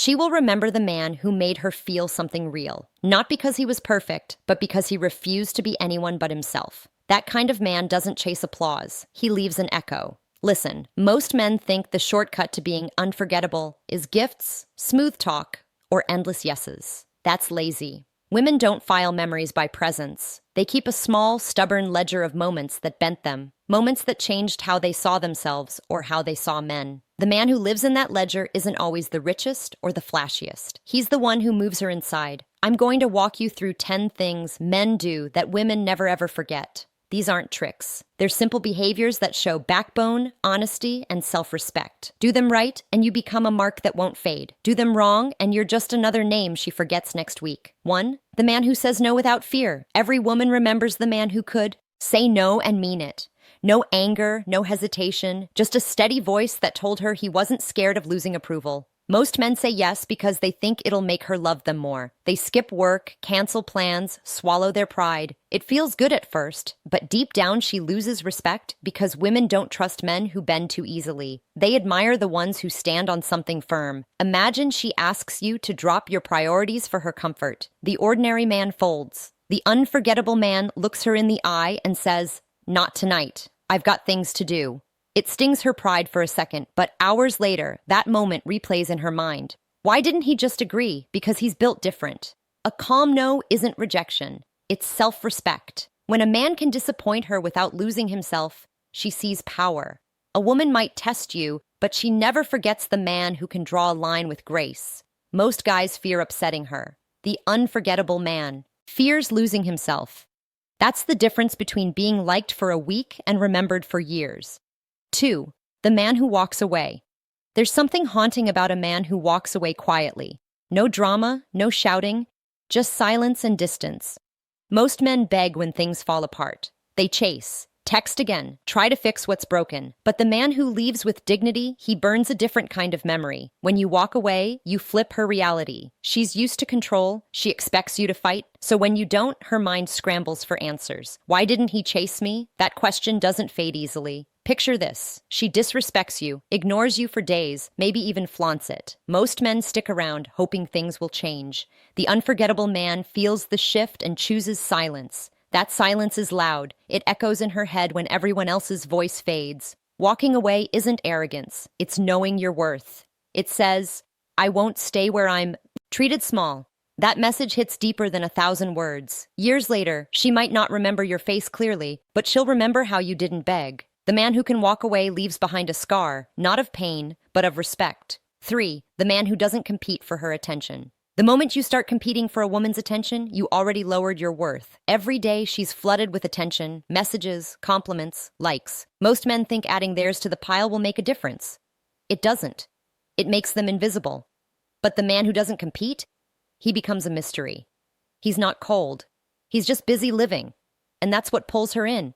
She will remember the man who made her feel something real, not because he was perfect, but because he refused to be anyone but himself. That kind of man doesn't chase applause. He leaves an echo. Listen, most men think the shortcut to being unforgettable is gifts, smooth talk, or endless yeses. That's lazy. Women don't file memories by presents. They keep a small, stubborn ledger of moments that bent them, moments that changed how they saw themselves or how they saw men. The man who lives in that ledger isn't always the richest or the flashiest. He's the one who moves her inside. I'm going to walk you through 10 things men do that women never ever forget. These aren't tricks. They're simple behaviors that show backbone, honesty, and self-respect. Do them right, and you become a mark that won't fade. Do them wrong, and you're just another name she forgets next week. 1. The man who says no without fear. Every woman remembers the man who could say no and mean it. No anger, no hesitation, just a steady voice that told her he wasn't scared of losing approval. Most men say yes because they think it'll make her love them more. They skip work, cancel plans, swallow their pride. It feels good at first, but deep down she loses respect because women don't trust men who bend too easily. They admire the ones who stand on something firm. Imagine she asks you to drop your priorities for her comfort. The ordinary man folds. The unforgettable man looks her in the eye and says, "Not tonight. I've got things to do." It stings her pride for a second, but hours later, that moment replays in her mind. Why didn't he just agree? Because he's built different. A calm no isn't rejection. It's self-respect. When a man can disappoint her without losing himself, she sees power. A woman might test you, but she never forgets the man who can draw a line with grace. Most guys fear upsetting her. The unforgettable man fears losing himself. That's the difference between being liked for a week and remembered for years. 2. The man who walks away. There's something haunting about a man who walks away quietly. No drama, no shouting, just silence and distance. Most men beg when things fall apart. They chase, text again, try to fix what's broken. But the man who leaves with dignity, he burns a different kind of memory. When you walk away, you flip her reality. She's used to control, she expects you to fight, so when you don't, her mind scrambles for answers. Why didn't he chase me? That question doesn't fade easily. Picture this. She disrespects you, ignores you for days, maybe even flaunts it. Most men stick around, hoping things will change. The unforgettable man feels the shift and chooses silence. That silence is loud. It echoes in her head when everyone else's voice fades. Walking away isn't arrogance. It's knowing your worth. It says, "I won't stay where I'm treated small." That message hits deeper than 1,000 words. Years later, she might not remember your face clearly, but she'll remember how you didn't beg. The man who can walk away leaves behind a scar, not of pain, but of respect. 3. The man who doesn't compete for her attention. The moment you start competing for a woman's attention, you already lowered your worth. Every day she's flooded with attention, messages, compliments, likes. Most men think adding theirs to the pile will make a difference. It doesn't. It makes them invisible. But the man who doesn't compete, he becomes a mystery. He's not cold. He's just busy living. And that's what pulls her in.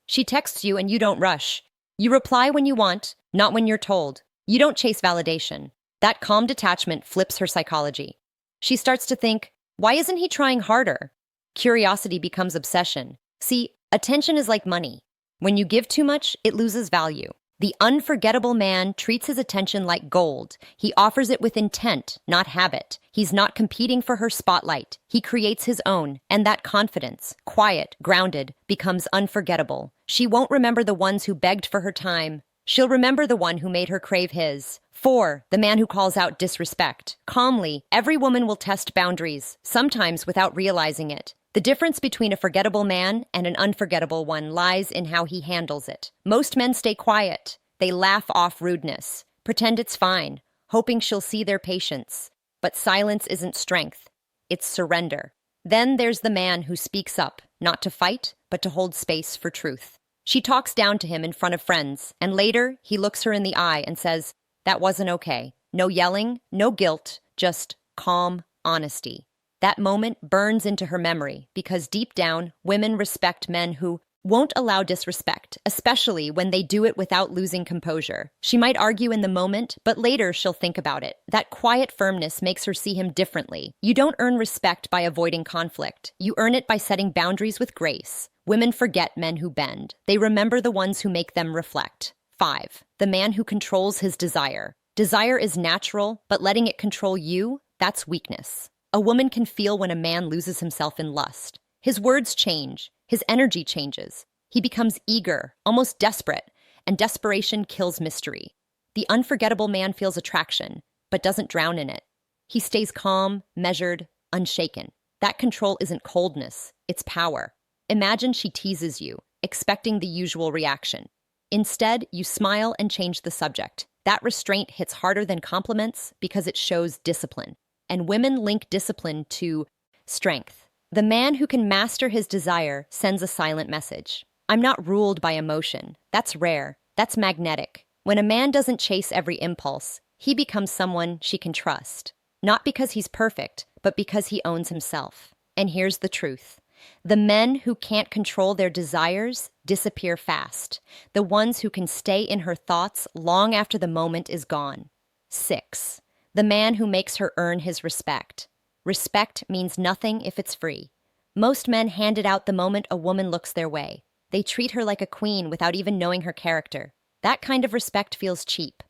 She texts you and you don't rush. You reply when you want, not when you're told. You don't chase validation. That calm detachment flips her psychology. She starts to think, why isn't he trying harder? Curiosity becomes obsession. See, attention is like money. When you give too much, it loses value. The unforgettable man treats his attention like gold. He offers it with intent, not habit. He's not competing for her spotlight. He creates his own, and that confidence, quiet, grounded, becomes unforgettable. She won't remember the ones who begged for her time. She'll remember the one who made her crave his. 4. The man who calls out disrespect. Calmly, every woman will test boundaries, sometimes without realizing it. The difference between a forgettable man and an unforgettable one lies in how he handles it. Most men stay quiet. They laugh off rudeness, pretend it's fine, hoping she'll see their patience. But silence isn't strength. It's surrender. Then there's the man who speaks up, not to fight, but to hold space for truth. She talks down to him in front of friends, and later he looks her in the eye and says, "That wasn't okay." No yelling, no guilt, just calm honesty. That moment burns into her memory because deep down, women respect men who won't allow disrespect, especially when they do it without losing composure. She might argue in the moment, but later she'll think about it. That quiet firmness makes her see him differently. You don't earn respect by avoiding conflict. You earn it by setting boundaries with grace. Women forget men who bend. They remember the ones who make them reflect. 5. The man who controls his desire. Desire is natural, but letting it control you, that's weakness. A woman can feel when a man loses himself in lust. His words change, his energy changes. He becomes eager, almost desperate, and desperation kills mystery. The unforgettable man feels attraction, but doesn't drown in it. He stays calm, measured, unshaken. That control isn't coldness, it's power. Imagine she teases you, expecting the usual reaction. Instead, you smile and change the subject. That restraint hits harder than compliments because it shows discipline. And women link discipline to strength. The man who can master his desire sends a silent message. I'm not ruled by emotion. That's rare. That's magnetic. When a man doesn't chase every impulse, he becomes someone she can trust. Not because he's perfect, but because he owns himself. And here's the truth. The men who can't control their desires disappear fast. The ones who can stay in her thoughts long after the moment is gone. 6. The man who makes her earn his respect. Respect means nothing if it's free. Most men hand it out the moment a woman looks their way. They treat her like a queen without even knowing her character. That kind of respect feels cheap.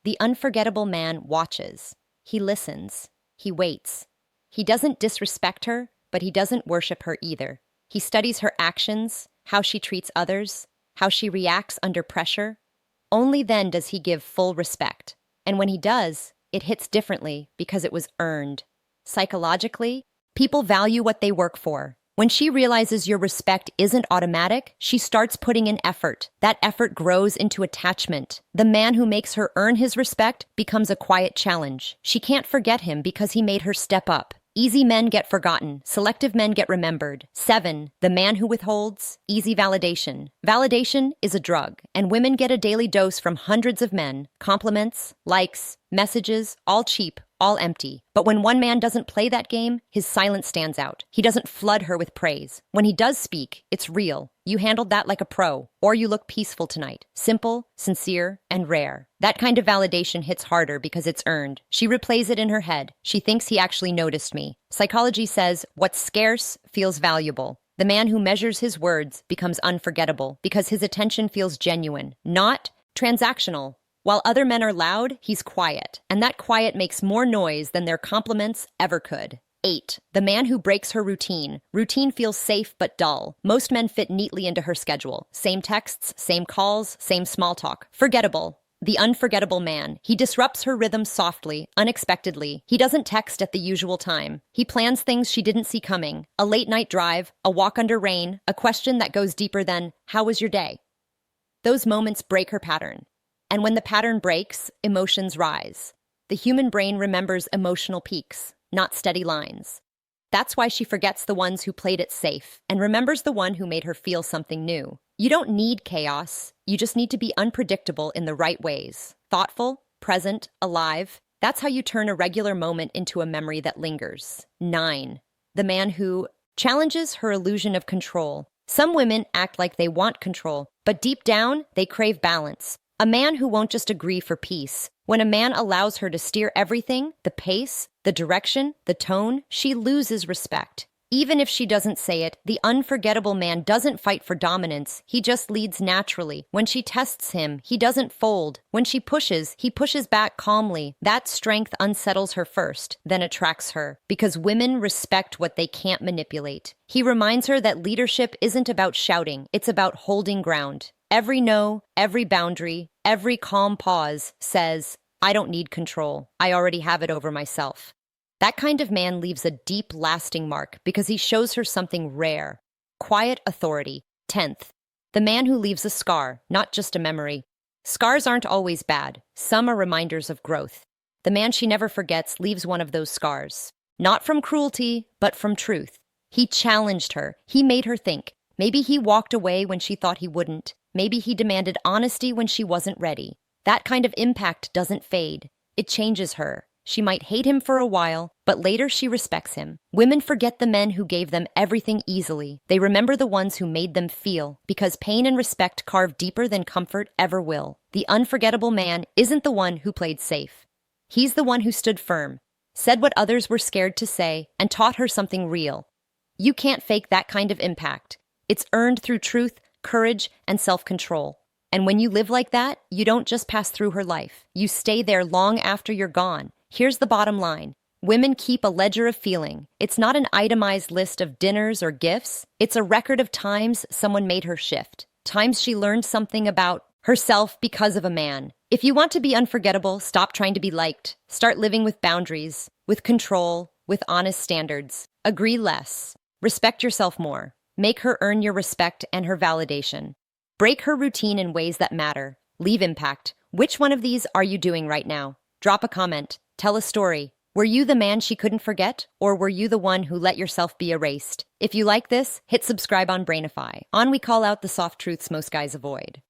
The unforgettable man watches. He listens. He waits. He doesn't disrespect her, but he doesn't worship her either. He studies her actions, how she treats others, how she reacts under pressure. Only then does he give full respect. And when he does, it hits differently because it was earned. Psychologically, people value what they work for. When she realizes your respect isn't automatic, she starts putting in effort. That effort grows into attachment. The man who makes her earn his respect becomes a quiet challenge. She can't forget him because he made her step up. Easy men get forgotten. Selective men get remembered. 7. The man who withholds. Easy validation. Validation is a drug, and women get a daily dose from hundreds of men. Compliments, likes, messages, all cheap, all empty. But when one man doesn't play that game, his silence stands out. He doesn't flood her with praise. When he does speak, it's real. You handled that like a pro, or you look peaceful tonight. Simple, sincere, and rare. That kind of validation hits harder because it's earned. She replays it in her head. She thinks he actually noticed me. Psychology says what's scarce feels valuable. The man who measures his words becomes unforgettable because his attention feels genuine, not transactional. While other men are loud, he's quiet, and that quiet makes more noise than their compliments ever could. 8. The man who breaks her routine. Routine feels safe but dull. Most men fit neatly into her schedule. Same texts, same calls, same small talk. Forgettable. The unforgettable man. He disrupts her rhythm softly, unexpectedly. He doesn't text at the usual time. He plans things she didn't see coming. A late night drive, a walk under rain, a question that goes deeper than, "How was your day?" Those moments break her pattern. And when the pattern breaks, emotions rise. The human brain remembers emotional peaks, not steady lines. That's why she forgets the ones who played it safe and remembers the one who made her feel something new. You don't need chaos. You just need to be unpredictable in the right ways. Thoughtful, present, alive. That's how you turn a regular moment into a memory that lingers. 9. The man who challenges her illusion of control. Some women act like they want control, but deep down, they crave balance. A man who won't just agree for peace. When a man allows her to steer everything, the pace, the direction, the tone, she loses respect. Even if she doesn't say it, the unforgettable man doesn't fight for dominance. He just leads naturally. When she tests him, he doesn't fold. When she pushes, he pushes back calmly. That strength unsettles her first, then attracts her. Because women respect what they can't manipulate. He reminds her that leadership isn't about shouting, it's about holding ground. Every no, every boundary, every calm pause says, I don't need control. I already have it over myself. That kind of man leaves a deep, lasting mark because he shows her something rare. Quiet authority. 10th. The man who leaves a scar, not just a memory. Scars aren't always bad. Some are reminders of growth. The man she never forgets leaves one of those scars. Not from cruelty, but from truth. He challenged her. He made her think. Maybe he walked away when she thought he wouldn't. Maybe he demanded honesty when she wasn't ready. That kind of impact doesn't fade. It changes her. She might hate him for a while, but later she respects him. Women forget the men who gave them everything easily. They remember the ones who made them feel, because pain and respect carve deeper than comfort ever will. The unforgettable man isn't the one who played safe. He's the one who stood firm, said what others were scared to say, and taught her something real. You can't fake that kind of impact. It's earned through truth, courage, and self-control. And when you live like that, you don't just pass through her life. You stay there long after you're gone. Here's the bottom line. Women keep a ledger of feeling. It's not an itemized list of dinners or gifts. It's a record of times someone made her shift. Times she learned something about herself because of a man. If you want to be unforgettable, stop trying to be liked. Start living with boundaries, with control, with honest standards. Agree less. Respect yourself more. Make her earn your respect and her validation. Break her routine in ways that matter. Leave impact. Which one of these are you doing right now? Drop a comment. Tell a story. Were you the man she couldn't forget, or were you the one who let yourself be erased? If you like this, hit subscribe on Brainify. On we call out the soft truths most guys avoid.